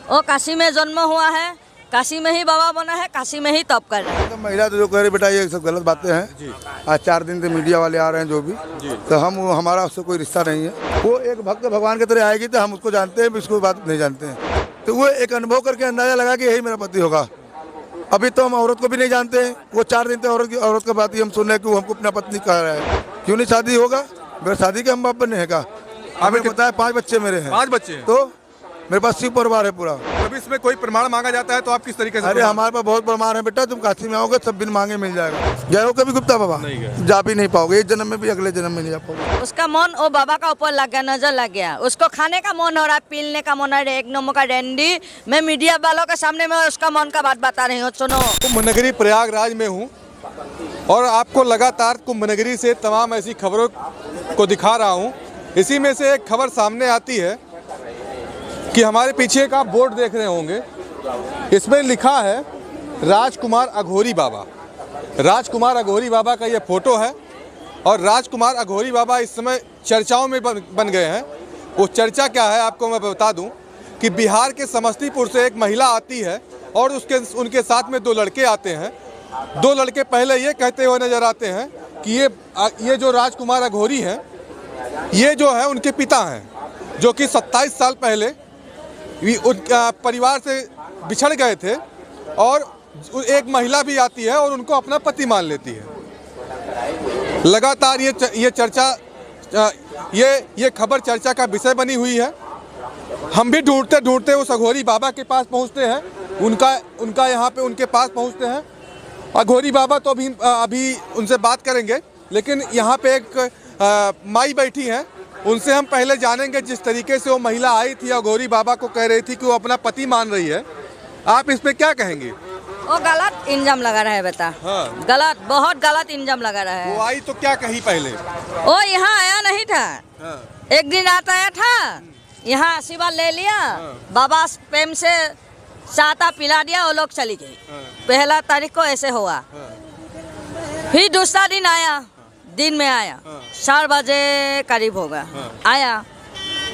वो काशी में जन्म हुआ है, काशी में ही बाबा बना है, काशी में ही तप कर रहा है। तो महिला तो जो कह रही बेटा ये सब गलत बातें हैं। आज 4 दिन से मीडिया वाले आ रहे हैं जो भी, तो हमारा उससे कोई रिश्ता नहीं है। वो एक भक्त भगवान की तरह आएगी तो हम उसको जानते हैं, इसको बात नहीं जानते हैं। तो वो एक अनुभव करके अंदाजा लगा कि यही मेरा पति होगा। अभी तो हम औरत को भी नहीं जानते हैं। वो 4 दिन से औरत का बात ही हम सुन रहे हैं कि वो हमको अपना पत्नी कह रहा है। क्यों नहीं शादी होगा? मेरे शादी के हम बाप नहीं है का। हमें पता है 5 बच्चे मेरे हैं। 5 बच्चे हैं। तो मेरे पास शिव परिवार है पूरा। कभी इसमें कोई प्रमाण मांगा जाता है तो आप किस तरीके से? अरे हमारे पास बहुत प्रमाण है बेटा, तुम काशी में आओगे सब बिन मांगे मिल जाएगा। गए हो कभी गुप्ता बाबा? नहीं गए। जा भी नहीं पाओगे, इस जन्म में भी अगले जन्म में नहीं जा पाओगे। उसका मन वो बाबा का ऊपर लग गया, नजर लग गया। उसको खाने का मन हो रहा है, पीने का मन हो रहा है, 1 नंबर का डैंडी। मैं मीडिया वालों के सामने में उसका मन का बात बता रही हूँ, सुनो। कुंभ नगरी प्रयागराज में हूँ और आपको लगातार कुंभ नगरी से तमाम ऐसी खबरों को दिखा रहा हूँ। इसी में से एक खबर सामने आती है कि हमारे पीछे का बोर्ड देख रहे होंगे, इसमें लिखा है राजकुमार अघोरी बाबा। राजकुमार अघोरी बाबा का ये फोटो है और राजकुमार अघोरी बाबा इस समय चर्चाओं में बन गए हैं। वो चर्चा क्या है आपको मैं बता दूं कि बिहार के समस्तीपुर से एक महिला आती है और उनके साथ में 2 लड़के आते हैं। 2 लड़के पहले ये कहते हुए नजर आते हैं कि ये जो राजकुमार अघोरी हैं ये जो है उनके पिता हैं, जो कि 27 साल पहले परिवार से बिछड़ गए थे। और एक महिला भी आती है और उनको अपना पति मान लेती है। लगातार ये चर्चा, ये खबर चर्चा का विषय बनी हुई है। हम भी ढूंढते ढूंढते उस अघोरी बाबा के पास पहुंचते हैं, उनका यहाँ पे उनके पास पहुंचते हैं। अघोरी बाबा तो अभी उनसे बात करेंगे, लेकिन यहाँ पे एक माई बैठी हैं, उनसे हम पहले जानेंगे जिस तरीके से वो महिला आई थी, अघोरी बाबा को कह रही थी कि वो अपना पति मान रही है। आप इस पे क्या कहेंगे? वो गलत इंजाम लगा रहा है बेटा। हाँ। गलत, बहुत गलत इंजाम लगा रहा है। वो आई तो क्या कही पहले? वो यहाँ आया नहीं था। हाँ। एक दिन आता था, यहाँ आशीर्वाद ले लिया। बाबा प्रेम से चाहता पिला दिया, वो लोग चली गई। 1 तारीख को ऐसे हुआ। फिर दूसरा दिन आया, दिन में आया, 4 बजे करीब होगा। आया,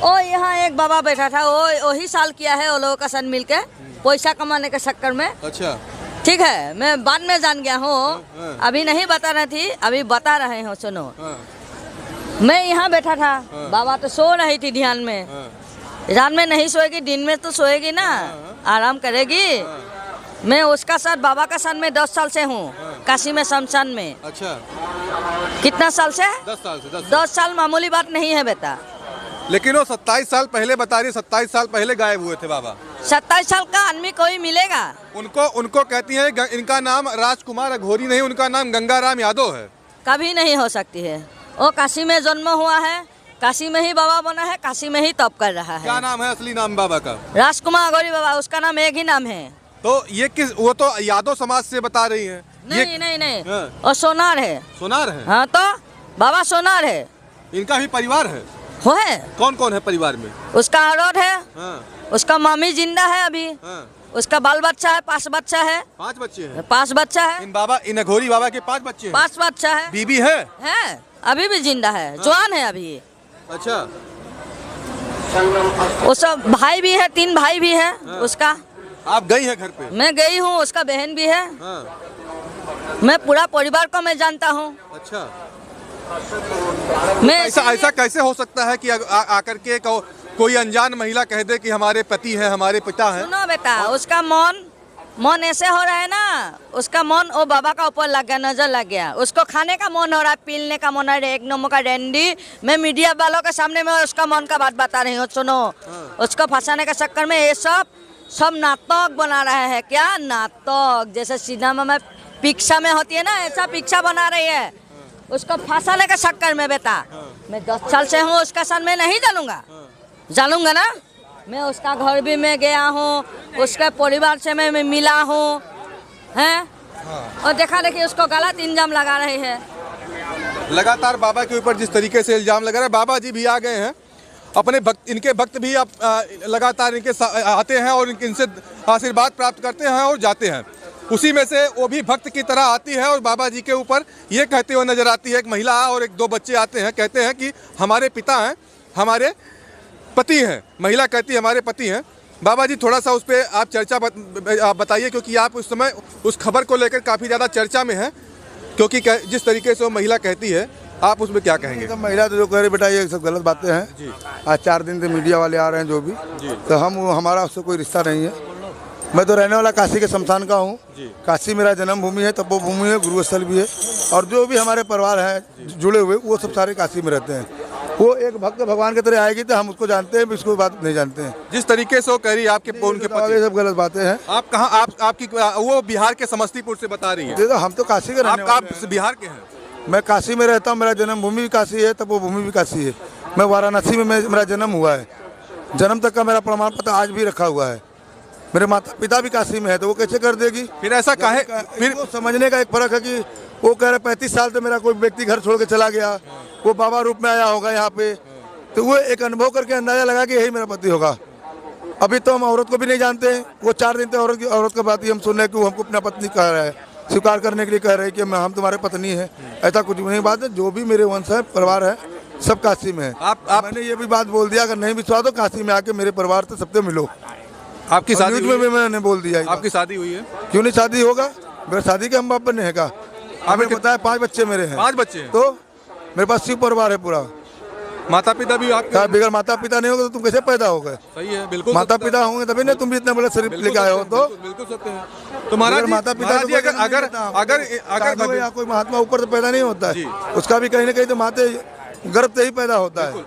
ओ यहाँ एक बाबा बैठा था, वो वही साल किया है वो लोगों का सन मिल के, पैसा कमाने के चक्कर में। अच्छा, ठीक है, मैं बाद में जान गया हूँ, अभी नहीं बता रही थी, अभी बता रहे हो, सुनो। मैं यहाँ बैठा था, बाबा तो सो रही थी ध्यान में। रात में नहीं सोएगी, दिन में तो सोएगी ना, आराम करेगी। मैं उसका साथ बाबा का साथ में 10 साल से हूँ, काशी में शमशान में। अच्छा, कितना साल से? 10 साल से। 10 साल मामूली बात नहीं है बेटा। लेकिन वो 27 साल पहले बता रही, 27 साल पहले गायब हुए थे बाबा। 27 साल का आदमी कोई मिलेगा? उनको कहती है, इनका नाम राजकुमार अघोरी नहीं, उनका नाम गंगाराम यादव है। कभी नहीं हो सकती है। वो काशी में जन्म हुआ है, काशी में ही बाबा बना है, काशी में ही तप कर रहा है। क्या नाम है असली नाम बाबा का? राजकुमार अघोरी बाबा, उसका नाम एक ही नाम है। तो ये वो तो यादव समाज से बता रही है। नहीं, और सोनार है। सोनार है? हाँ, तो बाबा सोनार है। इनका भी परिवार है? हो है। कौन कौन है परिवार में? उसका औरत है। हाँ। उसका मामी जिंदा है अभी। हाँ। उसका बाल बच्चा है, 5 बच्चा है। 5 बच्चे हैं? 5 बच्चा है। इन अघोरी बाबा के 5 बच्चे हैं? 5 बच्चा है। बीबी है? है, अभी भी जिंदा है। जवान है अभी। अच्छा। वो सब भाई भी है, 3 भाई भी है। उसका। आप गई हैं घर पे? मैं गई हूँ, उसका बहन भी है। हाँ। मैं पूरा परिवार को मैं जानता हूँ। अच्छा। मैं ऐसा कैसे हो सकता है कि आकर के कोई अनजान महिला कह दे कि हमारे पति है, हमारे पिता है? सुनो बेटा, उसका मन ऐसे हो रहा है ना, उसका मन वो बाबा का ऊपर लग गया, नजर लग गया। उसको खाने का मन हो रहा है, पीने का मन हो रहा है, 1 नंबर का डैंडी। मैं मीडिया वालों के सामने में उसका मन का बात बता रही हूँ, सुनो। उसको फंसाने के चक्कर में ये सब नाटक बना रहे हैं। क्या नाटक? जैसे सिनेमा में पिक्चर में होती है ना, ऐसा पिक्चर बना रही है। उसको फंसाने के चक्कर में बेटा, मैं 10 साल से हूँ उसका साथ में नहीं जानूंगा ना। मैं उसका घर भी मैं गया हूँ, उसके परिवार से मैं मिला हूँ, हैं? और देखा देखी उसको गलत इंजाम लगा रही है। लगातार बाबा के ऊपर जिस तरीके से इल्जाम लगा रहे हैं, बाबा जी भी आ गए हैं। अपने भक्त, इनके भक्त भी लगातार इनके आते हैं और इनसे आशीर्वाद प्राप्त करते हैं और जाते हैं। उसी में से वो भी भक्त की तरह आती है और बाबा जी के ऊपर ये कहते हुए नजर आती है। एक महिला और 2 बच्चे आते हैं, कहते हैं कि हमारे पिता हैं, हमारे पति हैं। महिला कहती है हमारे पति हैं बाबा जी थोड़ा सा उस पर आप चर्चा आप बताइए, क्योंकि आप उस समय उस खबर को लेकर काफ़ी ज़्यादा चर्चा में हैं, क्योंकि जिस तरीके से वो महिला कहती है, आप उसमें क्या कहेंगे? सब महिला तो जो कह रही बेटा ये सब गलत बातें हैं जी। आज 4 दिन से मीडिया वाले आ रहे हैं जो भी, तो हमारा उससे कोई रिश्ता नहीं है। मैं तो रहने वाला काशी के शमशान का हूँ। काशी मेरा जन्मभूमि है, तपोभूमि है, गुरुस्थल भी है, और जो भी हमारे परिवार हैं जुड़े हुए वो सब सारे काशी में रहते हैं। वो एक भक्त भगवान की तरह आएगी तो हम उसको जानते हैं, इसको बात नहीं जानते हैं। जिस तरीके से वो कह रही है आपके उनके पति, ये सब गलत बातें हैं। आप कहाँ आपकी वो बिहार के समस्तीपुर से बता रही है। ये तो हम तो काशी के रहने वाले आप बिहार के हैं? मैं काशी में रहता हूँ, मेरा जन्मभूमि भी काशी है, तपोभूमि भी काशी है। मैं वाराणसी में मेरा जन्म हुआ है, जन्म तक का मेरा प्रमाण पत्र आज भी रखा हुआ है। मेरे माता पिता भी काशी में है, तो वो कैसे कर देगी? फिर ऐसा काहे? फिर वो समझने का एक फर्क है कि वो कह रहे 35 साल से मेरा कोई व्यक्ति घर छोड़ के चला गया, वो बाबा रूप में आया होगा यहाँ पे, तो वो एक अनुभव करके अंदाजा लगा कि यही मेरा पति होगा। अभी तो हम औरत को भी नहीं जानते हैं। वो 4 दिन से औरत का बात ही हम सुन रहे हैं कि वो हमको अपना पत्नी कह रहा है, स्वीकार करने के लिए कह रहे हैं कि हम तुम्हारे पत्नी है। ऐसा कुछ नहीं बात है। जो भी मेरे वंश है, परिवार है, सब काशी में है। मैंने ये भी बात बोल दिया, अगर नहीं विश्वास हो काशी में आके मेरे परिवार से सबसे मिलो। आपकी शादी में भी मैंने बोल दिया। आपकी शादी हुई है? क्यों नहीं शादी होगा? मेरे शादी के हम बाप ने है का? हमें बताया 5 बच्चे मेरे हैं। 5 बच्चे हैं? तो मेरे पास शिव परिवार है पूरा। माता पिता भी आपके? बगैर माता पिता नहीं होगा तो तुम कैसे पैदा हो गए? सही है, बिल्कुल। माता पिता होंगे तभी ना तुम भी इतना बड़ा शरीर लेके आए हो। तो बिल्कुल सत्य है। तो महाराज माता पिता अगर कोई महात्मा ऊपर से पैदा नहीं होता है, उसका भी कहीं ना कहीं तो माते गर्भ से ही पैदा होता है।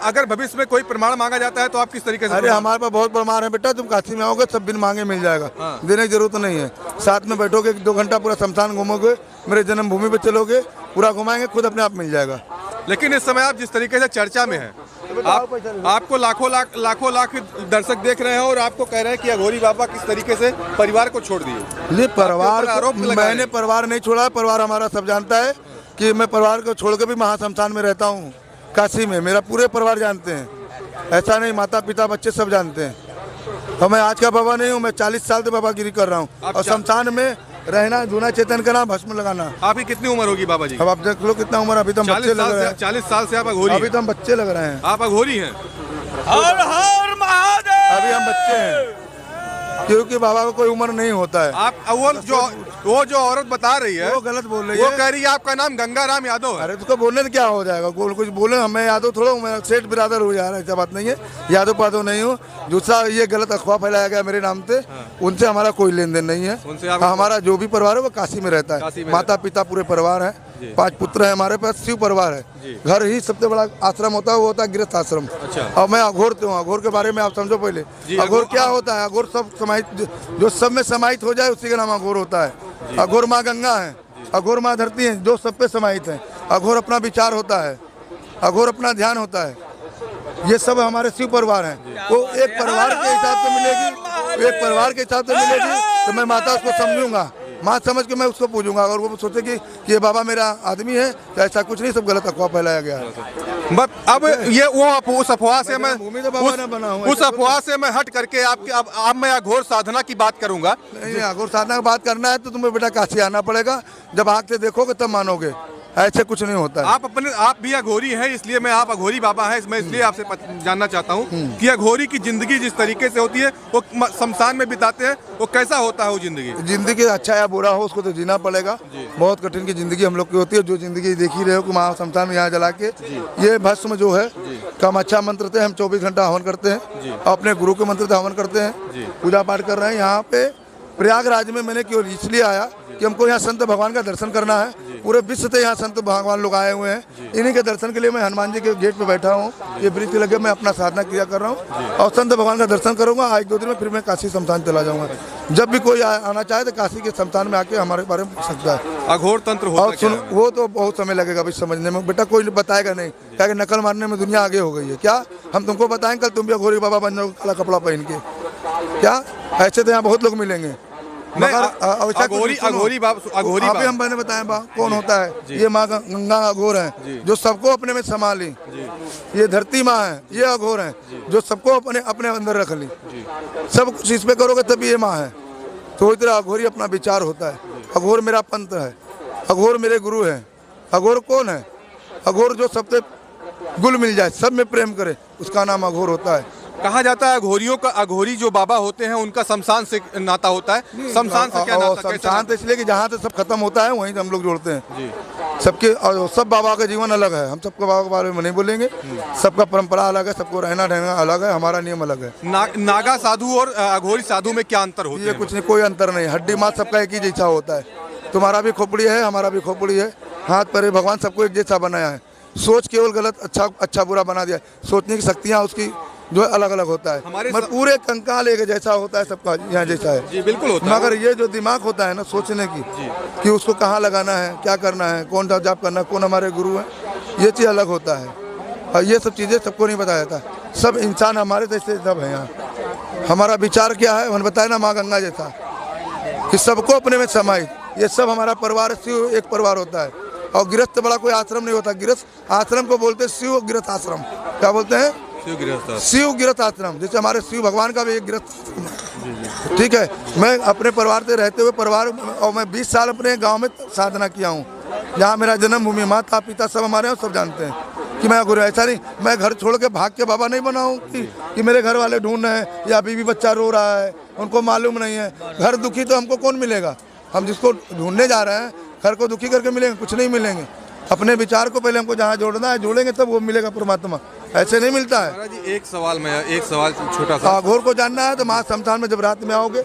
अगर भविष्य में कोई प्रमाण मांगा जाता है तो आप किस तरीके से? अरे हमारे पास बहुत प्रमाण है बेटा, तुम काशी में आओगे सब बिन मांगे मिल जाएगा। देने की जरूरत नहीं है। साथ में बैठोगे 2 घंटा पूरा शमशान घूमोगे, मेरे जन्मभूमि पे चलोगे, पूरा घुमाएंगे, खुद अपने आप मिल जाएगा। लेकिन इस समय आप जिस तरीके से चर्चा में हैं, आपको लाखों लाख दर्शक देख रहे हैं और आपको कह रहे हैं कि अघोरी बाबा किस तरीके से परिवार को छोड़ दिए। ये परिवार मैंने परिवार नहीं छोड़ा, परिवार हमारा सब जानता है कि मैं परिवार को छोड़ के भी महाशमशान में रहता हूँ काशी में। मेरा पूरे परिवार जानते हैं, ऐसा नहीं, माता पिता बच्चे सब जानते हैं। और मैं आज का बाबा नहीं हूँ, मैं 40 साल से बाबागिरी कर रहा हूँ। और शमशान में रहना, धुना चेतन करना, भस्म लगाना। आपकी कितनी उम्र होगी बाबा जी? अब आप देख लो कितना उम्र, अभी तो हम बच्चे लग रहे हैं। 40 साल से आप अघोरी? अभी तो हम बच्चे लग रहे हैं। आप अघोरी हैं? हर हर महादेव। अभी हम बच्चे हैं, क्योंकि बाबा को कोई उम्र नहीं होता है। आप वो जो औरत बता रही है वो गलत बोल रही है। वो कह रही है आपका नाम गंगाराम यादव है। अरे उसको बोलने से क्या हो जाएगा? कुछ बोले, हमें यादव थोड़ा हूँ, मैं सेठ बिरादर हो जा रहा है, ऐसा बात नहीं है। यादव पादव नहीं हूँ। दूसरा ये गलत अफवाह फैलाया गया मेरे नाम से, उनसे हमारा कोई लेन देन नहीं है। हमारा जो भी परिवार है वो काशी में रहता है। माता पिता पूरे परिवार है, 5 पुत्र है हमारे पास, शिव परिवार है। घर ही सबसे बड़ा आश्रम होता है, वो होता है गृहस्थ आश्रम। और मैं अघोर हूँ। अघोर के बारे में आप समझो पहले। अघोर क्या होता है? अघोर सब समाहित, जो सब में समाहित हो जाए उसी का नाम अघोर होता है। अघोर माँ गंगा है, अघोर माँ धरती है, जो सब पे समाहित है। अघोर अपना विचार होता है, अघोर अपना ध्यान होता है। ये सब हमारे शिव परिवार हैं। वो एक परिवार के हिसाब से मिलेगी, एक परिवार के हिसाब से मिलेगी तो मैं माता उसको समझूंगा, माँ समझ के मैं उसको पूछूंगा। अगर वो सोचेगी कि ये बाबा मेरा आदमी है तो ऐसा कुछ नहीं, सब गलत अफवाह फैलाया गया है। अब ये उस अफवाह से मैं उस अफवाह से मैं हट करके अब मैं अघोर साधना की बात करूंगा। नहीं, अघोर साधना की बात करना है तो तुम्हें बेटा काशी आना पड़ेगा। जब आँख से देखोगे तब मानोगे, ऐसे कुछ नहीं होता है। आप भी अघोरी हैं, इसलिए मैं आप अघोरी बाबा हैं, मैं इसलिए आपसे जानना चाहता हूँ कि अघोरी की जिंदगी जिस तरीके से होती है, वो शमशान में बिताते हैं, वो कैसा होता है? वो जिंदगी अच्छा या बुरा हो उसको तो जीना पड़ेगा। बहुत कठिन की जिंदगी हम लोग की होती है। जो जिंदगी देख ही रहे हो कि महा शमशान में यहाँ जला के ये भस्म जो है कम अच्छा मंत्र थे। हम 24 घंटा हवन करते हैं, अपने गुरु के मंत्र से हवन करते हैं, पूजा पाठ कर रहे हैं। यहाँ पे प्रयागराज में मैंने क्यों इसलिए आया कि हमको यहाँ संत भगवान का दर्शन करना है। पूरे विश्व से यहाँ संत भगवान लोग आए हुए हैं। इन्हीं के दर्शन के लिए मैं हनुमान जी के गेट पे बैठा हूँ। ये ब्रिज लगे, मैं अपना साधना किया कर रहा हूँ और संत भगवान का दर्शन करूँगा। 1-2 दिन में फिर मैं काशी शमशान चला जाऊँगा। जब भी कोई आना चाहे तो काशी के शमशान में आके हमारे बारे में पूछ सकता है। अघोर तंत्र होता है। वो तो बहुत समय लगेगा अभी समझने में बेटा, कोई बताएगा नहीं। क्या कि नकल मारने में दुनिया आगे हो गई है। क्या हम तुमको बताएंगे कल तुम भी अघोरी बाबा बन जाओगे काला कपड़ा पहन के? क्या ऐसे तो यहाँ बहुत लोग मिलेंगे। अघोरी अभी हम मैंने बताया कौन होता है। ये माँ गंगा अघोर है जो सबको अपने में समा ली। ये धरती माँ है, ये अघोर है जो सबको अपने अपने अंदर रख ली। सब कुछ इस पे करोगे तभी ये माँ है। तो इधर अघोरी अपना विचार होता है। अघोर मेरा पंथ है, अघोर मेरे गुरु है। अघोर कौन है? अघोर जो सबसे गुल मिल जाए, सब में प्रेम करे, उसका नाम अघोर होता है। कहा जाता है अघोरियों का, अघोरी जो बाबा होते हैं उनका शमशान से नाता होता है। शमशान से क्या नाता? शमशान तो इसलिए कि जहाँ से सब खत्म होता है वहीं से हम लोग जोड़ते हैं जी। सबके, और सब बाबा का जीवन अलग है, हम सबके बाबा के बारे में नहीं बोलेंगे। सबका परंपरा अलग है, सबको रहना रहना अलग है, हमारा नियम अलग है। नागा साधु और अघोरी साधु में क्या अंतर होता है? ये कुछ नहीं, कोई अंतर नहीं। हड्डी मांस सबका एक ही जैसा होता है। तुम्हारा भी खोपड़ी है, हमारा भी खोपड़ी है, हाथ पैर भगवान सबको एक जैसा बनाया है। सोच केवल गलत, अच्छा बुरा बना दिया। सोचने की शक्तियाँ उसकी जो अलग अलग होता है। मगर पूरे कंकाल एक जैसा होता है, सबका यहाँ जैसा है जी, बिल्कुल होता है। मगर ये जो दिमाग होता है ना सोचने की कि उसको कहाँ लगाना है, क्या करना है, कौन सा जाप करना है, कौन हमारे गुरु है, ये चीज़ अलग होता है। और ये सब चीज़ें सबको नहीं बताया जाता। सब इंसान हमारे जैसे सब है यहाँ। हमारा विचार क्या है मैंने बताया ना, माँ गंगा जैसा कि सबको अपने में समाहित। ये सब हमारा परिवार, शिव एक परिवार होता है। और गृहस्थ बड़ा कोई आश्रम नहीं होता। गृहस्थ आश्रम को बोलते हैं शिव गृहस्थ आश्रम। क्या बोलते हैं? शिव गृहस्थ आश्रम। जैसे हमारे शिव भगवान का भी एक गृहस्थ आश्रम है। ठीक है, मैं अपने परिवार से रहते हुए परिवार, और मैं 20 साल अपने गांव में साधना किया हूँ, जहाँ मेरा जन्मभूमि, माता पिता सब हमारे यहाँ, सब जानते हैं कि मैं गुरु। ऐसा नहीं मैं घर छोड़ के भाग के बाबा नहीं बना हूँ कि मेरे घर वाले ढूंढ रहे हैं या बीवी बच्चा रो रहा है, उनको मालूम नहीं है। घर दुखी तो हमको कौन मिलेगा? हम जिसको ढूंढने जा रहे हैं घर को दुखी करके मिलेंगे? कुछ नहीं मिलेंगे। अपने विचार को पहले हमको जहाँ जोड़ना है जोड़ेंगे, तब वो मिलेगा परमात्मा। ऐसे नहीं मिलता है। महाराज जी, एक सवाल छोटा सा। अघोर को जानना है तो महा शमशान में जब रात में आओगे,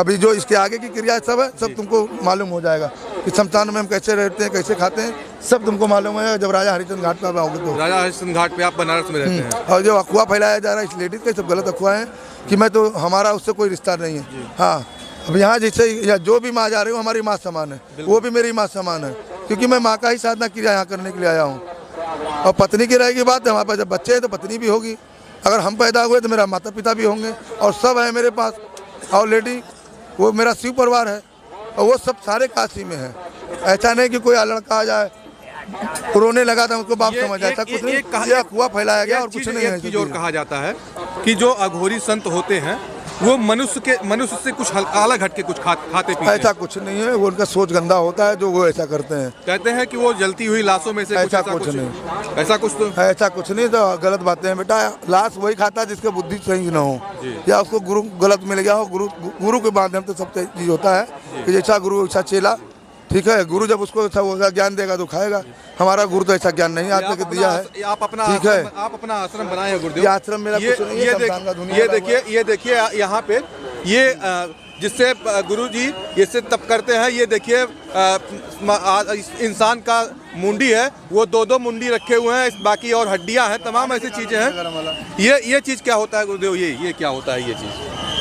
अभी जो इसके आगे की क्रिया सब है सब तुमको मालूम हो जाएगा कि शमशान में हम कैसे रहते हैं, कैसे खाते हैं, सब तुमको मालूम है जब राजा हरिश्चंद्र घाट पर आओगे तो। राजा हरिश्चंद्र घाट पे आप बनारस में रहते हैं। और जो अफवाह फैलाया जा रहा है इस लेडीज का, सब गलत अफवाह है कि मैं तो, हमारा उससे कोई रिश्ता नहीं है। हाँ, अब यहाँ जैसे या जो भी माँ जा रही हूँ हमारी माँ समान है, वो भी मेरी माँ समान है, क्योंकि मैं माँ का ही साधना क्रिया यहाँ करने के लिए आया हूँ। और पत्नी की रहेगी बात, हमारे पास जब बच्चे हैं तो पत्नी भी होगी। अगर हम पैदा हुए तो मेरा माता पिता भी होंगे, और सब है मेरे पास। और लेडी वो मेरा शिव परिवार है, और वो सब सारे काशी में है। ऐसा नहीं कि कोई लड़का आ जाए रोने लगा था उसको बाप समझ आया, कुछ नहीं। ये अफवाह फैलाया गया और कुछ नहीं है। जो कहा जाता है कि जो अघोरी संत होते हैं वो मनुष्य से कुछ अलग हट के कुछ खाते पीते। ऐसा कुछ नहीं है, वो उनका सोच गंदा होता है जो वो ऐसा करते हैं। कहते हैं कि वो जलती हुई लाशों में से ऐसा कुछ नहीं। ऐसा कुछ नहीं, तो गलत बातें हैं बेटा। लाश वही खाता है जिसके बुद्धि सही न हो, या उसको गुरु गलत मिल गया हो। गुरु के माध्यम से सब चीज होता है कि जैसा गुरु वैसा चेला। ठीक है, गुरु जब उसको ऐसा ज्ञान देगा तो खाएगा। हमारा गुरु तो ऐसा ज्ञान नहीं आज तक दिया है। आप अपना आश्रम बनाए गुरुदेव। ये आश्रम मेरा कुछ नहीं है। ये देखिए यहाँ पे ये जिससे गुरु जी जिससे तप करते हैं, ये देखिए इंसान का मुंडी है, वो 2-2 मुंडी रखे हुए हैं, बाकी और हड्डियां हैं, तमाम ऐसी चीजें हैं। ये चीज क्या होता है गुरुदेव? ये क्या होता है? ये चीज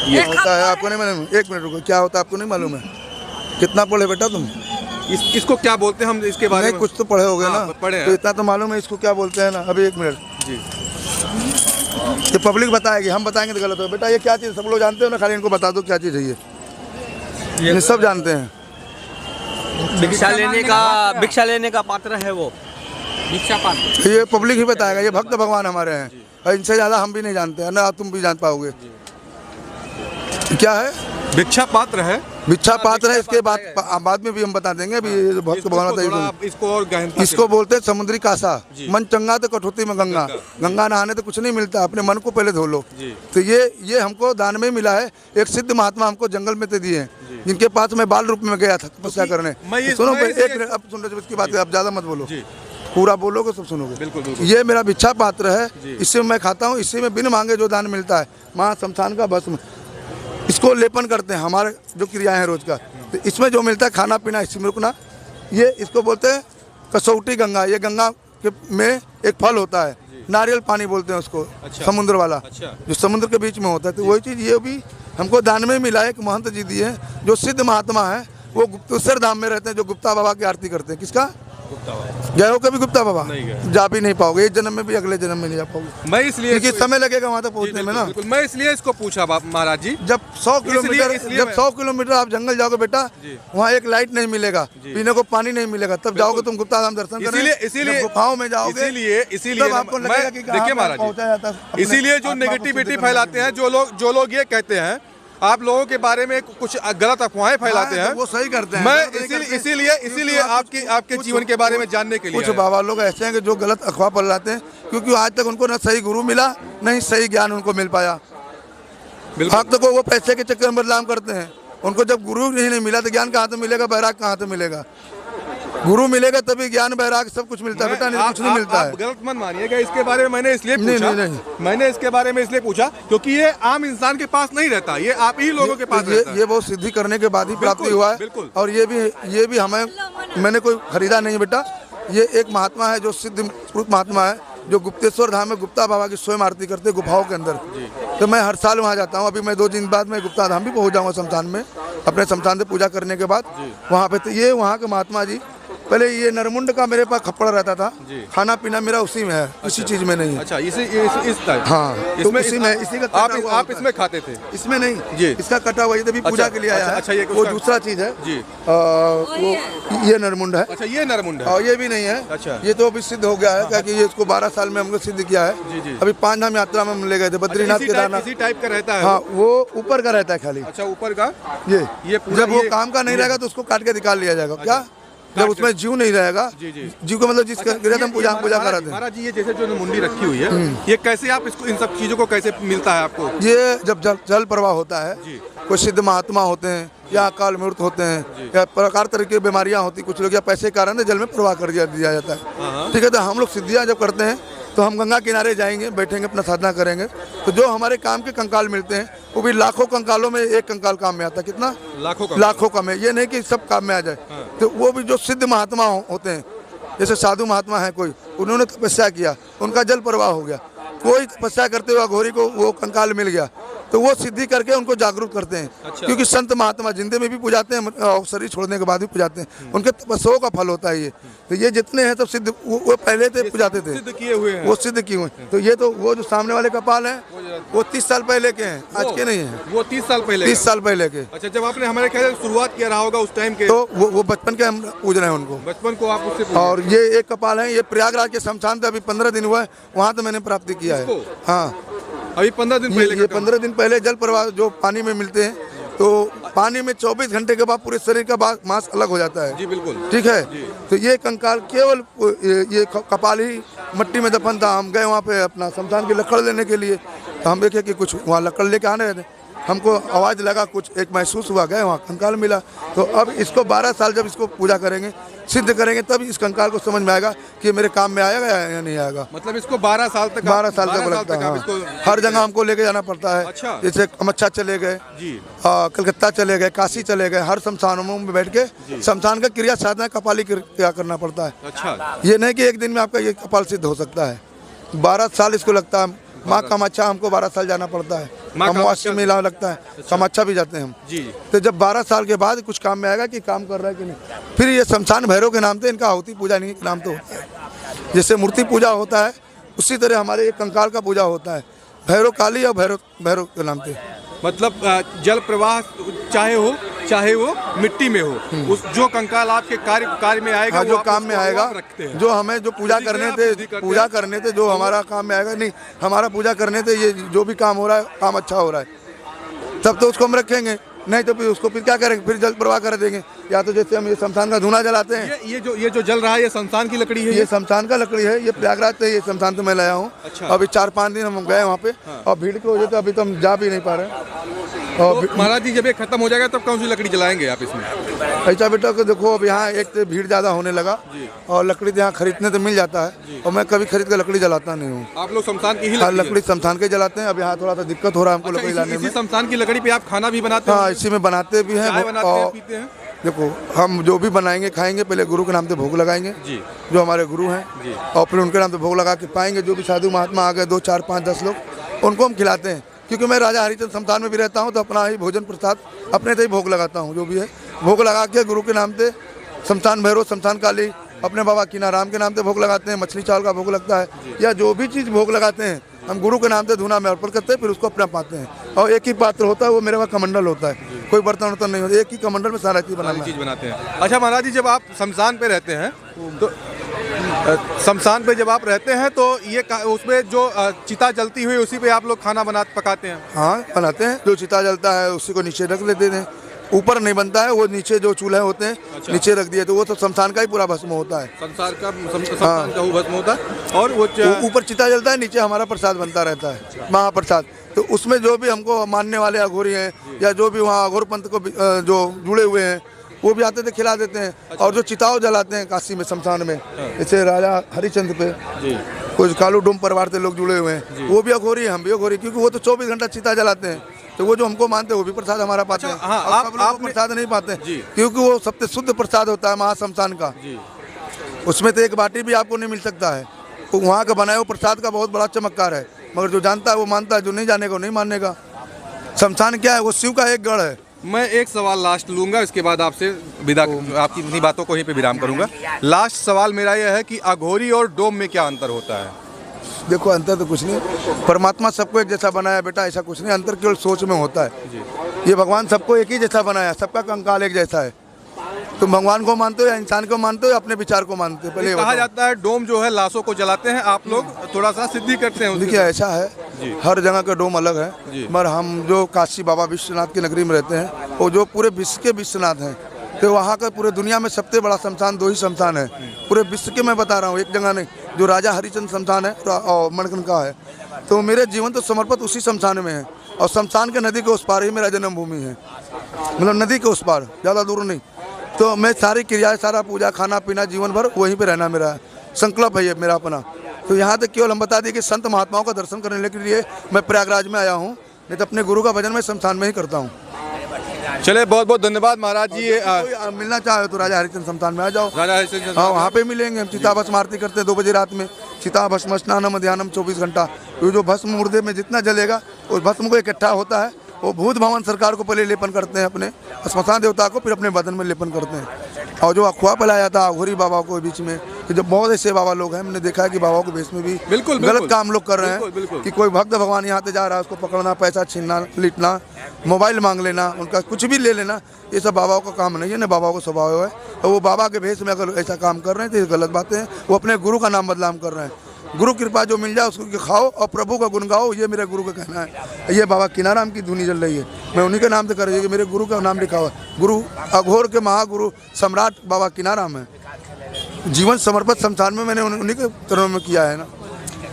ये होता है, आपको नहीं मालूम? एक मिनट रुको, क्या होता है आपको नहीं मालूम है? कितना पढ़े बेटा तुम? इसको क्या बोलते हैं हम इसके बारे में? कुछ तो पढ़े होगे ना, पढ़े हैं। तो इतना तो मालूम है इसको क्या बोलते हैं ना। अभी एक मिनट जी, ये पब्लिक बताएगी, हम बताएंगे तो गलत हो। बेटा ये क्या चीज़ सब लोग जानते हो ना, खाली इनको बता दो क्या चीज़ है। ये सब जानते हैं। भिक्षा लेने का पात्र है वो, भिक्षा पात्र। ये पब्लिक ही बताएगा, ये भक्त भगवान हमारे हैं, और इनसे ज़्यादा हम भी नहीं जानते हैं ना, तुम भी जान पाओगे। क्या है? भिक्षा पात्र है। भिक्षा पात्र है, इसके बाद में भी हम बता देंगे। अभी भक्त भगवान इसको बोलते हैं समुद्री कासा। मन चंगा तो कठौती में गंगा। गंगा नहाने तो कुछ नहीं मिलता, अपने मन को पहले धो लो। तो ये हमको दान में मिला है। एक सिद्ध महात्मा हमको जंगल में दिए हैं, जिनके पास मैं बाल रूप में गया था तपस्या करने। सुनो एक मिनट, अब सुन रहे इसकी बात, आप ज्यादा मत बोलो, पूरा बोलोगे सब सुनोगे। बिल्कुल। ये मेरा भिक्षा पात्र है, इससे मैं खाता हूँ। इससे में बिन मांगे जो दान मिलता है, माँ शमशान का भस्म, इसको लेपन करते हैं हमारे जो क्रियाएं हैं रोज का। तो इसमें जो मिलता है खाना पीना, इसमें रुकना, ये इसको बोलते हैं कसौटी गंगा। ये गंगा में एक फल होता है, नारियल पानी बोलते हैं उसको। अच्छा। समुद्र वाला। अच्छा। जो समुद्र के बीच में होता है, तो वही चीज़ ये भी हमको दान में मिला है। एक महंत जी दिए हैं जो सिद्ध महात्मा है, वो गुप्तेश्वर धाम में रहते हैं, जो गुप्ता बाबा की आरती करते हैं। किसका? गए हो कभी गुप्ता बाबा? जा भी नहीं पाओगे, इस जन्म में भी अगले जन्म में नहीं जा पाओगे। मैं इसलिए क्योंकि समय लगेगा वहाँ तक पहुँचने में ना। मैं इसलिए इसको पूछा महाराज जी, जब 100 किलोमीटर आप जंगल जाओगे बेटा, वहाँ एक लाइट नहीं मिलेगा, पीने को पानी नहीं मिलेगा, तब जाओगे तुम गुप्ता धाम दर्शन करने। इसीलिए गुफाओं में जाओगे, इसीलिए आपको लगेगा कि देखिए महाराज जी, इसीलिए जो नेगेटिविटी फैलाते हैं जो लोग ये कहते हैं आप लोगों के बारे में कुछ गलत अफवाहें फैलाते हैं। वो सही करते हैं। मैं इसीलिए आपके जीवन के बारे में जानने के लिए कुछ बाबा लोग ऐसे हैं कि जो गलत अफवाह फैलाते हैं, क्योंकि आज तक उनको ना सही गुरु मिला, नहीं सही ज्ञान उनको मिल पाया। भक्त को वो पैसे के चक्कर में बदनाम करते हैं। उनको जब गुरु नहीं मिला तो ज्ञान कहाँ से मिलेगा, बैराग कहाँ से मिलेगा? गुरु मिलेगा तभी ज्ञान बैराग सब कुछ मिलता है बेटा, नहीं कुछ नहीं मिलता है। गलत मत मानिएगा, इसके बारे में मैंने इसलिए पूछा, मैंने इसके बारे में इसलिए पूछा क्योंकि ये आम इंसान के पास नहीं रहता, ये आप ही लोगों के पास रहता है। ये बहुत सिद्धि करने के बाद ही प्राप्ति हुआ है। और ये भी हमें, मैंने कोई खरीदा नहीं बेटा, ये एक महात्मा है जो सिद्ध पुरुष महात्मा है, जो गुप्तेश्वर धाम में गुप्ता बाबा की स्वयं आरती करते हैं गुफाओं के अंदर। तो मैं हर साल वहाँ जाता हूँ। अभी मैं 2 दिन बाद में गुप्ता धाम भी पहुँच जाऊँगा शमशान में, अपने शमशान से पूजा करने के बाद वहाँ पे। तो ये वहाँ के महात्मा जी, पहले ये नरमुंड का मेरे पास खप्पड़ रहता था, खाना पीना मेरा उसी में है, किसी चीज में नहीं है। अच्छा, इस टाइप। हाँ, इसमें इसी में, इसी का आप इसमें खाते थे? इसमें नहीं जी, इसका कटा हुआ, ये तभी पूजा के लिए आया है। अच्छा, ये वो दूसरा चीज है जी। वो ये नरमुंड है। अच्छा, ये नरमुंड है। और ये भी नहीं है। अच्छा, ये तो अभी सिद्ध हो गया है, क्योंकि ये इसको 12 साल में हमको सिद्ध किया है। अभी 5 धाम यात्रा में हम ले गए थे, बद्रीनाथ केदारनाथ। इसी टाइप का रहता है? हाँ, वो ऊपर का रहता है खाली। अच्छा, ऊपर का। ये जब वो काम का नहीं रहेगा तो उसको काट के निकाल लिया जाएगा। क्या जब उसमें जीव नहीं रहेगा, जीव को मतलब जिसका पूजा कर रहे थे। महाराज जी, ये जैसे जो मुंडी रखी हुई है, ये कैसे आप इसको, इन सब चीजों को कैसे मिलता है आपको? ये जब जल प्रवाह होता है, कोई सिद्ध महात्मा होते हैं या अकाल मृत्यु होते हैं या प्रकार तरह की बीमारियां होती, कुछ लोग या पैसे के कारण जल में प्रवाह कर दिया जाता है। ठीक है, तो हम लोग सिद्धियां जब करते हैं तो हम गंगा किनारे जाएंगे, बैठेंगे, अपना साधना करेंगे, तो जो हमारे काम के कंकाल मिलते हैं वो भी लाखों कंकालों में एक कंकाल काम में आता है। कितना? लाखों का में। ये नहीं कि सब काम में आ जाए। तो वो भी जो सिद्ध महात्मा होते हैं, जैसे साधु महात्मा है कोई, उन्होंने तपस्या किया, उनका जल प्रवाह हो गया। कोई तपस्या करते हुए घोरी को वो कंकाल मिल गया, तो वो सिद्धि करके उनको जागरूक करते हैं। अच्छा। क्योंकि संत महात्मा जिंदे में भी पूजाते हैं और शरीर छोड़ने के बाद भी पूजाते हैं, उनके तपस्याओं का फल होता है ये। तो ये जितने हैं सब सिद्ध, वो पहले थे पूजाते थे, सिद्ध किए हुए हैं। वो सिद्ध किए हुए हैं। तो ये तो वो जो सामने वाले कपाल हैं वो 30 साल पहले के हैं, आज के नहीं है। वो 30 साल पहले? 30 साल पहले के। अच्छा, जब आपने हमारे ख्याल शुरुआत किया रहा होगा उस टाइम के, तो वो बचपन के हम पूज रहे हैं उनको, बचपन को आप उससे। और ये एक कपाल है, ये प्रयागराज के शमशान से अभी 15 दिन हुआ है, वहाँ तो मैंने प्राप्ति किया है। हाँ, अभी 15 दिन पहले। ये 15 दिन पहले जल प्रवाह जो पानी में मिलते हैं, तो पानी में 24 घंटे के बाद पूरे शरीर का मांस अलग हो जाता है। जी बिल्कुल। ठीक है, तो ये कंकाल केवल ये कपाल ही मट्टी में दफन था। हम गए वहाँ पे अपना शमशान की लकड़ लेने के लिए, तो हम देखे कि कुछ वहाँ लकड़ लेके आने रहे थे, हमको आवाज़ लगा, कुछ एक महसूस हुआ, गए वहाँ कंकाल मिला। तो अब इसको 12 साल जब इसको पूजा करेंगे, सिद्ध करेंगे, तब इस कंकाल को समझ में आएगा कि मेरे काम में आएगा या नहीं आएगा। मतलब इसको 12 साल तक? 12 साल तक लगता है। हर जगह हमको लेके जाना पड़ता है। अच्छा। जैसे कमच्छा चले गए जी, कलकत्ता चले गए, काशी चले गए, हर शमशानों में बैठ के शमशान का क्रिया साधना कपाली क्रिया करना पड़ता है। अच्छा, ये नहीं कि एक दिन में आपका ये कपाल सिद्ध हो सकता है, 12 साल इसको लगता है। माँ कामाख्या हमको 12 साल जाना पड़ता है, अमावासी मेला लगता है। अच्छा। कामाख्या भी जाते हैं हम जी। तो जब 12 साल के बाद कुछ काम में आएगा कि काम कर रहा है कि नहीं। फिर ये शमशान भैरव के नाम से, इनका आहुति पूजा नहीं के नाम तो होता है। जैसे मूर्ति पूजा होता है उसी तरह हमारे एक कंकाल का पूजा होता है, भैरव काली और भैरव के नाम पे। मतलब जल प्रवाह चाहे वो मिट्टी में हो, उस जो कंकाल आपके कार्य में आएगा, हाँ, जो काम में आएगा, जो हमें जो पूजा करने थे जो हमारा काम में आएगा। नहीं, हमारा पूजा करने थे, ये जो भी काम हो रहा है, काम अच्छा हो रहा है, तब तो उसको हम रखेंगे, नहीं तो फिर उसको फिर क्या करेंगे, फिर जल प्रवाह कर देंगे। या तो जैसे हम ये शमशान का धुआं जलाते हैं, ये जो जल रहा है, ये शमशान की लकड़ी है? ये शमशान का लकड़ी है, ये प्रयागराज से ये शमशान से मैं लाया हूँ। अच्छा। अभी 4-5 दिन हम गए वहाँ पे। हाँ। और भीड़ की वजह से अभी तो हम जा भी नहीं पा रहे। और महाराज जी, जब ये खत्म हो जाएगा तब कौन सी लकड़ी जलाएंगे आप इसमें? ऐसा बेटा को देखो, अब यहाँ एक तो भीड़ ज्यादा होने लगा और लकड़ी यहाँ खरीदने तो मिल जाता है, और मैं कभी खरीद कर लकड़ी जलाता नहीं हूँ। आप लोग शमशान की ही लकड़ी शमशान के जलाते हैं। अब यहाँ थोड़ा सा दिक्कत हो रहा है हमको लकड़ी लाने में। शमशान की लकड़ी पे आप खाना भी बनाते हैं? हाँ, इसी में बनाते भी हैं। देखो, हम जो भी बनाएंगे खाएंगे, पहले गुरु के नाम से भोग लगाएंगे जी, जो हमारे गुरु हैं, और फिर उनके नाम से भोग लगा के पाएंगे। जो भी साधु महात्मा आ गए 2, 4, 5, 10 लोग, उनको हम खिलाते हैं। क्योंकि मैं राजा हरिचंद शमशान में भी रहता हूँ, तो अपना ही भोजन प्रसाद अपने से ही भोग लगाता हूँ। जो भी है भोग लगा के गुरु के नाम से शमशान भैरव, शमशान काली, अपने बाबा कीनाराम के नाम से भोग लगाते हैं। मछली चावल का भोग लगता है, या जो भी चीज़ भोग लगाते हैं हम गुरु के नाम से धुना में अर्पण करते हैं, फिर उसको अपना पाते हैं। और एक ही पात्र होता है, वो मेरे वहाँ कमंडल होता है, कोई बर्तन वर्तन नहीं होता, एक ही कमंडल में सारा चीज़ बनाते हैं। अच्छा महाराज जी, जब आप शमशान पे रहते हैं तो शमशान पे जब आप रहते हैं तो ये उसमें जो चिता जलती हुई उसी पे आप लोग खाना पकाते हैं? हाँ बनाते हैं, जो चिता जलता है उसी को नीचे रख देते हैं, ऊपर नहीं बनता है, वो नीचे जो चूल्हे होते हैं अच्छा। नीचे रख दिए तो वो तो शमशान का ही पूरा भस्म होता है। शमशान का वो भस्म होता है और वो ऊपर चिता जलता है, नीचे हमारा प्रसाद बनता रहता है, महाप्रसाद। तो उसमें जो भी हमको मानने वाले अघोरी हैं या जो भी वहाँ अघोर पंथ को जो जुड़े हुए हैं वो भी आते थे, खिला देते हैं। और जो चिताओं जलाते हैं काशी में शमशान में, जैसे राजा हरिचंद्र पे कुछ कालू डोम परिवार से लोग जुड़े हुए हैं, वो भी अघोरी है, हम भी अघोरी, क्योंकि वो तो 24 घंटा चिता जलाते हैं। तो वो जो हमको मानते हैं वो भी प्रसाद हमारा पाते हैं। हाँ, और सब लोग प्रसाद नहीं पाते क्योंकि वो सबसे शुद्ध प्रसाद होता है महाशमशान का। उसमें तो एक बाटी भी आपको नहीं मिल सकता है। तो वहाँ का बनाए हुए प्रसाद का बहुत बड़ा चमत्कार है, मगर जो जानता है वो मानता है, जो नहीं जानेगा वो नहीं मानने का। शमशान क्या है, वो शिव का एक गढ़ है। मैं एक सवाल लास्ट लूंगा, इसके बाद आपसे विदा, आपकी इतनी बातों को यहीं पे विराम करूंगा। लास्ट सवाल मेरा यह है कि अघोरी और डोम में क्या अंतर होता है? देखो अंतर तो कुछ नहीं, परमात्मा सबको एक जैसा बनाया बेटा, ऐसा कुछ नहीं, अंतर केवल सोच में होता है। ये भगवान सबको एक ही जैसा बनाया, सबका कंकाल एक जैसा है। तुम भगवान को मानते हो या इंसान को मानते हो या अपने विचार को मानते हो? पहले कहा जाता है डोम जो है लाशों को जलाते हैं, आप लोग थोड़ा सा सिद्धि करते हैं। देखिए ऐसा है, हर जगह का डोम अलग है, मगर हम जो काशी बाबा विश्वनाथ की नगरी में रहते हैं, वो जो पूरे विश्व के विश्वनाथ हैं, तो वहाँ का पूरे दुनिया में सबसे बड़ा शमशान 2 ही शमशान है पूरे विश्व के। मैं बता रहा हूँ, एक जगह नहीं, जो राजा हरिचंद्र शमशान है और मणिकर्ण का है। तो मेरे जीवन तो समर्पित उसी शमशान में है, और शमशान के नदी के उस पार ही मेरा जन्मभूमि है, मतलब नदी के उस पार, ज़्यादा दूर नहीं। तो मैं सारी क्रियाएं, सारा पूजा, खाना पीना, जीवन भर वहीं पे रहना मेरा संकल्प है, ये मेरा अपना। तो यहाँ तक केवल हम बता दिए कि संत महात्माओं का दर्शन करने के लिए मैं प्रयागराज में आया हूँ, नहीं तो अपने गुरु का भजन मैं शमशान में ही करता हूँ। चले, बहुत बहुत धन्यवाद महाराज जी। कोई मिलना चाहे तो राजा हरिचंद्र शमशान में आ जाओ। राजा हरिचंद्र, हाँ वहाँ पे मिलेंगे हम। चिता भस्म आरती करते हैं 2 बजे रात में, चिता भस्म स्नानम ध्यानम 24 घंटा। तो जो भस्म मुर्दे में जितना जलेगा उस भस्म को इकट्ठा होता है, वो भूत भवन सरकार को पहले लेपन करते हैं, अपने श्मशान देवता को, फिर अपने बदन में लेपन करते हैं। और जो अखवा फैलाया था अघोरी बाबा को बीच में, कि जब बहुत ऐसे बाबा लोग हैं, हमने देखा है कि बाबाओं के भेष में भी बिल्कुल गलत काम लोग कर रहे हैं, कि कोई भक्त भगवान यहाँ से जा रहा है, उसको पकड़ना, पैसा छीनना, लूटना, मोबाइल मांग लेना, उनका कुछ भी ले लेना, ये सब बाबाओं का काम नहीं है, ना बाबाओं का स्वभाव है। और वो बाबा के भेष में अगर ऐसा काम कर रहे हैं तो ये गलत बातें हैं। वो अपने गुरु का नाम बदनाम कर रहे हैं। गुरु कृपा जो मिल जाए उसको खाओ और प्रभु का गुण गाओ, ये मेरे गुरु का कहना है। ये बाबा किनाराम की धुनी चल रही है, मैं उन्हीं के नाम से कर रही हूँ, मेरे गुरु का नाम लिखा हुआ है। गुरु अघोर के महागुरु सम्राट बाबा किनाराम है। जीवन समर्पित शमशान में मैंने उन्हीं के चरणों में किया है ना।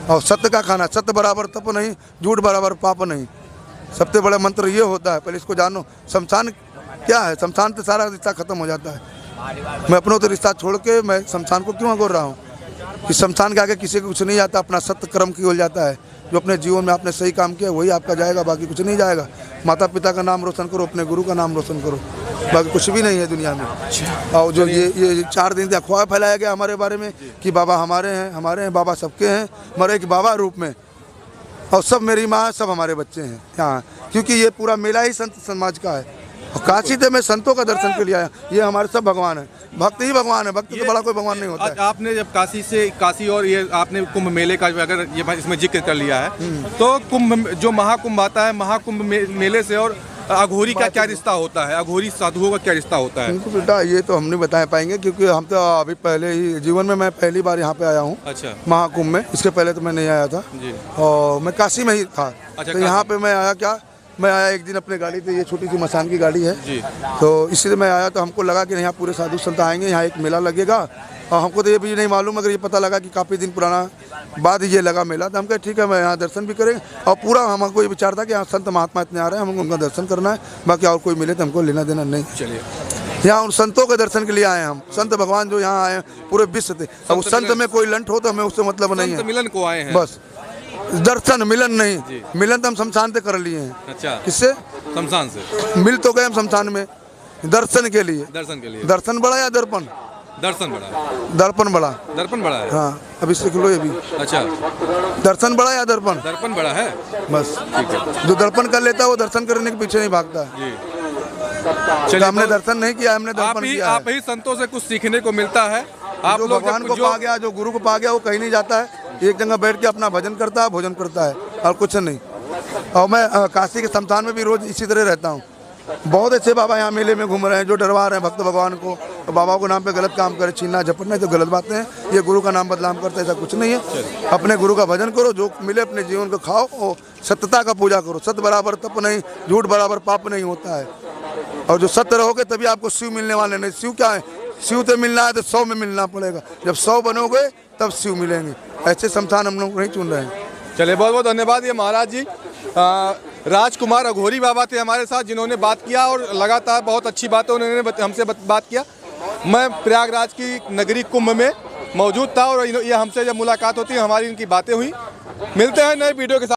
और सत्य का खाना, सत्य बराबर तप नहीं, झूठ बराबर पाप नहीं। सबसे बड़ा मंत्र ये होता है, पहले इसको जानो। शमशान क्या है? शमशान से सारा रिश्ता खत्म हो जाता है। मैं अपनों तो रिश्ता छोड़ के मैं शमशान को क्यों अघोर रहा हूँ? इस शमशान के आगे किसी को कुछ नहीं आता, अपना सत्य कर्म की ओर जाता है। जो अपने जीवन में आपने सही काम किया वही आपका जाएगा, बाकी कुछ नहीं जाएगा। माता पिता का नाम रोशन करो, अपने गुरु का नाम रोशन करो, बाकी कुछ भी नहीं है दुनिया में। और जो ये 4 दिन से अफवाह फैलाया गया हमारे बारे में कि बाबा हमारे हैं, बाबा सबके हैं, मगर एक बाबा रूप में, और सब मेरी माँ, सब हमारे बच्चे हैं यहाँ, क्योंकि ये पूरा मेला ही संत समाज का है। और काशी से मैं संतों का दर्शन के लिए आया। ये हमारे सब भगवान है, भक्त ही भगवान है, भक्त से बड़ा कोई भगवान नहीं होता है। आपने जब काशी और ये आपने कुंभ मेले का अगर ये इसमें जिक्र कर लिया है, तो कुंभ जो महाकुंभ आता है, महाकुंभ मेले से और अघोरी का क्या रिश्ता होता है? अघोरी साधुओं का क्या रिश्ता होता है? उनको बेटा ये तो हम नहीं बता पाएंगे, क्योंकि हम तो अभी पहले ही जीवन में मैं पहली बार यहाँ पे आया हूँ। अच्छा। महाकुंभ में, इसके पहले तो मैं नहीं आया था जी। और मैं काशी में ही था। अच्छा, तो यहाँ पे मैं आया क्या, मैं आया एक दिन अपने गाड़ी से, ये छोटी सी मसान की गाड़ी है जी। तो इसलिए मैं आया। तो हमको लगा कि यहाँ पूरे साधु संत आएंगे, यहाँ एक मेला लगेगा, और हमको तो ये भी नहीं मालूम, अगर ये पता लगा कि काफ़ी दिन पुराना बाद ये लगा मेला, तो हम कहे ठीक है, मैं यहाँ दर्शन भी करेंगे। और पूरा हमको ये विचार था कि यहाँ संत महात्मा इतने आ रहे हैं, हमको उनका दर्शन करना है, बाकी और कोई मिले तो हमको लेना देना नहीं। चलिए, यहाँ उन संतों के दर्शन के लिए आए हैं हम। संत भगवान जो यहाँ आए हैं पूरे विश्व से, अब उस संत में कोई लंट हो तो हमें उससे मतलब नहीं है। मिलन को आए हैं बस, दर्शन मिलन नहीं। मिलन तो हम शमशान से कर लिए हैं। अच्छा। किससे? शमशान से मिल तो गए हम शमशान में दर्शन के लिए। दर्शन बड़ा या दर्पण? दर्शन बड़ा। दर्पण बड़ा। दर्पण बड़ा है। हाँ, अभी सीख लो ये भी। अच्छा। दर्शन बड़ा या दर्पण? दर्पण बड़ा है। बस ठीक है। जो दर्पण कर लेता है वो दर्शन करने के पीछे नहीं भागता है। चलिए, हमने दर्शन नहीं किया, हमने दर्पण किया। आप ही संतों से कुछ सीखने को मिलता है। आप लोग भगवान को पा गया, जो गुरु को पा गया, वो कहीं नहीं जाता है, एक जगह बैठ के अपना भजन करता है, भोजन करता है, और कुछ नहीं। और मैं काशी के शमशान में भी रोज इसी तरह रहता हूँ। बहुत अच्छे बाबा यहाँ मेले में घूम रहे हैं, जो डरवा रहे हैं भक्त भगवान को, तो बाबा को नाम पे गलत काम करे, छीनना झपटना तो गलत बातें हैं। ये गुरु का नाम बदनाम करते ऐसा कुछ नहीं है। अपने गुरु का भजन करो, जो मिले अपने जीवन को खाओ और सत्यता का पूजा करो। सत्य बराबर तप नहीं, झूठ बराबर पाप नहीं होता है। और जो सत्य रहोगे तभी आपको शिव मिलने वाले नहीं। शिव क्या है? शिव तो मिलना है तो 100 में मिलना पड़ेगा। जब 100 बनोगे तब शिव मिलेंगे। ऐसे शमशान हम लोग नहीं चुन रहे हैं। चलिए, बहुत बहुत धन्यवाद। ये महाराज जी राजकुमार अघोरी बाबा थे हमारे साथ, जिन्होंने बात किया और लगातार बहुत अच्छी बातें उन्होंने हमसे बात किया। मैं प्रयागराज की नगरी कुंभ में मौजूद था और ये हमसे जब मुलाकात होती है हमारी इनकी बातें हुई। मिलते हैं नए वीडियो के साथ।